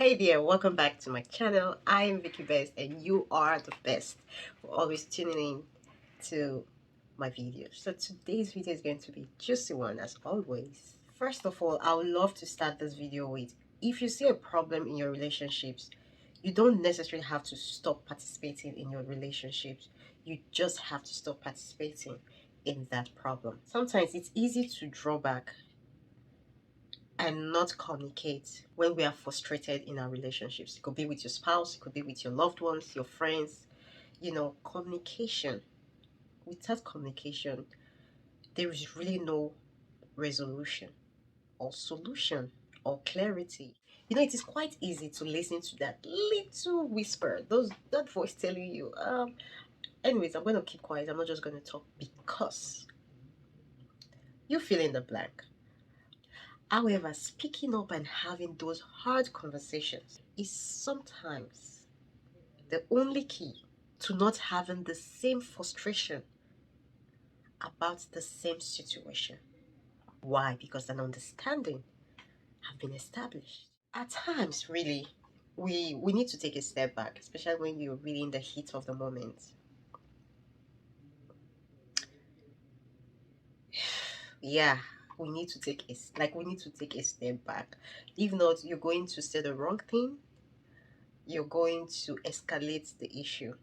Hey there, welcome back to my channel. I am VickyBest and you are the best for always tuning in to my videos. So today's video is going to be a juicy one as always. First of all, I would love to start this video with, if you see a problem in your relationships, you don't necessarily have to stop participating in your relationships. You just have to stop participating in that problem. Sometimes it's easy to draw back and not communicate when we are frustrated in our relationships. It could be with your spouse, it could be with your loved ones, your friends. Communication. Without communication, there is really no resolution or solution or clarity. It is quite easy to listen to that little whisper, that voice telling you, anyways, I'm going to keep quiet. I'm not just going to talk because you fill in the blank. However, speaking up and having those hard conversations is sometimes the only key to not having the same frustration about the same situation. Why? Because an understanding have been established. At times, really, we need to take a step back, especially when you're really in the heat of the moment. Yeah, we need to take a step back. If not, you're going to say the wrong thing. You're going to escalate the issue.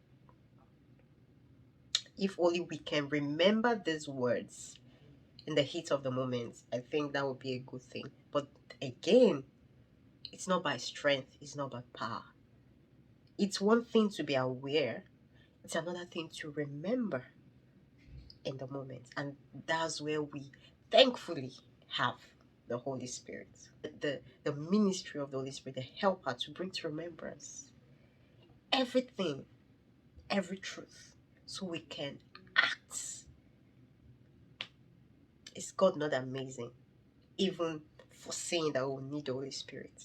If only we can remember these words in the heat of the moment, I think that would be a good thing. But again, it's not by strength, it's not by power. It's one thing to be aware, it's another thing to remember in the moment. And that's where we thankfully have the Holy Spirit, the ministry of the Holy Spirit, the helper to bring to remembrance everything, every truth, so we can act. Is God not amazing? Even for saying that we need the Holy Spirit.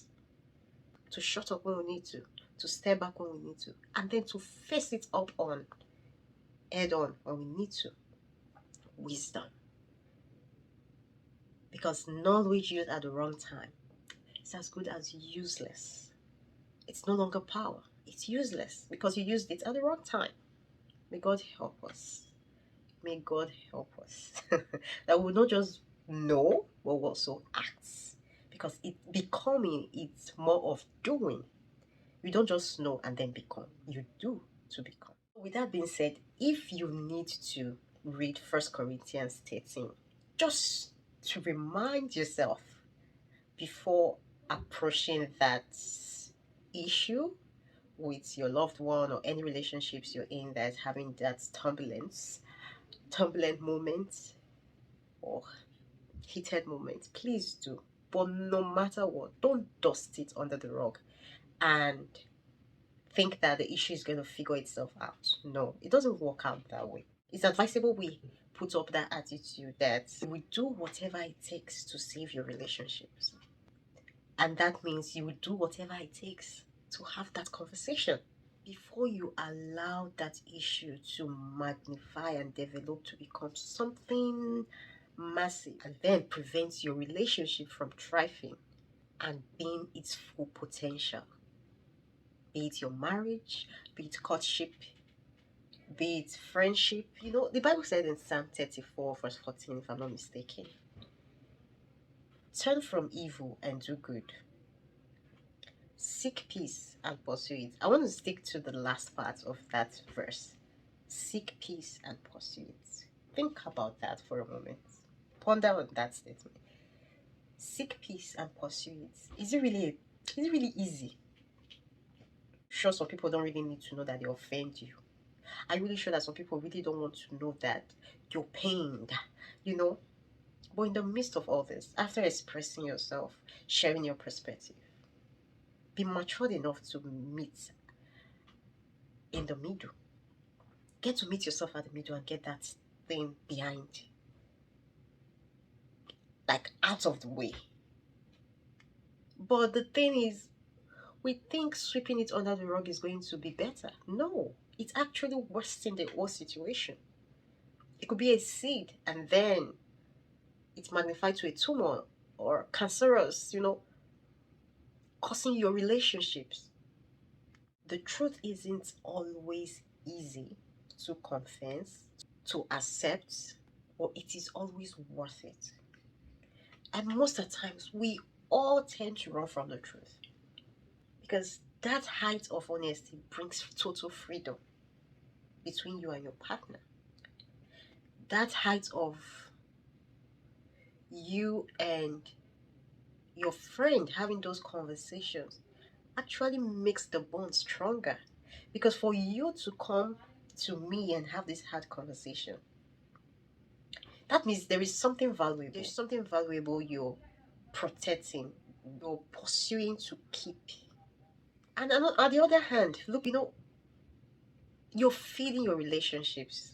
To shut up when we need to step back when we need to, and then to face it up on, head on when we need to. Wisdom. Because knowledge used at the wrong time is as good as useless. It's no longer power. It's useless because you used it at the wrong time. May God help us. May God help us. That we will not just know, but we'll also act. Because it's more of doing. You don't just know and then become. You do to become. With that being said, if you need to read 1 Corinthians 13, just to remind yourself before approaching that issue with your loved one or any relationships you're in that's having that turbulent moment or heated moment, please do. But no matter what, don't dust it under the rug and think that the issue is going to figure itself out. No, it doesn't work out that way. It's advisable we put up that attitude that we do whatever it takes to save your relationships. And that means you will do whatever it takes to have that conversation before you allow that issue to magnify and develop to become something massive, and then prevents your relationship from thriving and being its full potential. Be it your marriage, be it courtship, be it friendship. The Bible said in Psalm 34 verse 14, if I'm not mistaken, turn from evil and do good. Seek peace and pursue it. I want to stick to the last part of that verse. Seek peace and pursue it. Think about that for a moment. Ponder on that statement. Seek peace and pursue it. Is it really easy? Sure, some people don't really need to know that they offend you. I'm really sure that some people really don't want to know that you're pained, But in the midst of all this, after expressing yourself, sharing your perspective, be matured enough to meet in the middle. Get to meet yourself at the middle and get that thing behind, like out of the way. But the thing is, we think sweeping it under the rug is going to be better. No, it's actually worsening the whole situation. It could be a seed and then it's magnified to a tumor or cancerous, costing your relationships. The truth isn't always easy to confess, to accept, or it is always worth it. And most of the times, we all tend to run from the truth because that height of honesty brings total freedom between you and your partner. That height of you and your friend having those conversations actually makes the bond stronger. Because for you to come to me and have this hard conversation, that means there is something valuable. There's something valuable you're protecting, you're pursuing to keep. And on the other hand, look, you're feeding your relationships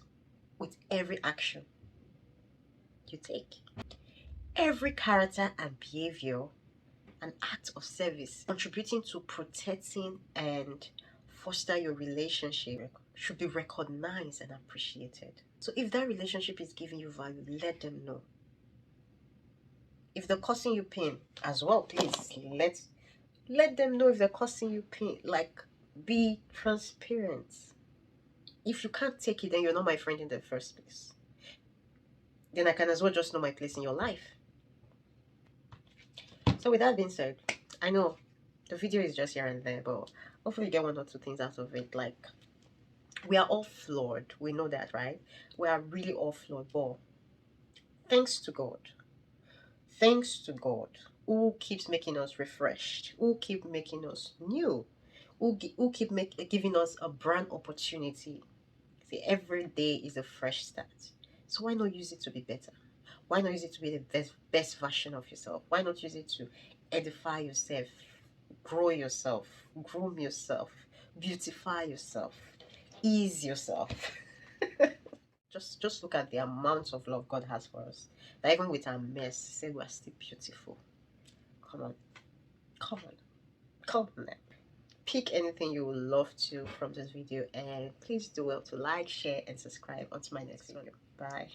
with every action you take. Every character and behavior, an act of service, contributing to protecting and foster your relationship should be recognized and appreciated. So if that relationship is giving you value, let them know. If they're causing you pain as well, please let them know if they're causing you pain. Like, be transparent. If you can't take it, then you're not my friend in the first place. Then I can as well just know my place in your life. So with that being said, I know the video is just here and there, but hopefully you get one or two things out of it. Like, we are all flawed. We know that, right? We are really all flawed, but thanks to God who keeps making us refreshed, who keep making us new, who keep giving us a brand opportunity. See, every day is a fresh start. So why not use it to be better? Why not use it to be the best version of yourself? Why not use it to edify yourself, grow yourself, groom yourself, beautify yourself, ease yourself? Just look at the amount of love God has for us. That even with our mess, He said we're still beautiful. Come on. Come on. Come on now. Pick anything you would love to from this video, and please do well to like, share, and subscribe. Until my next video. Bye.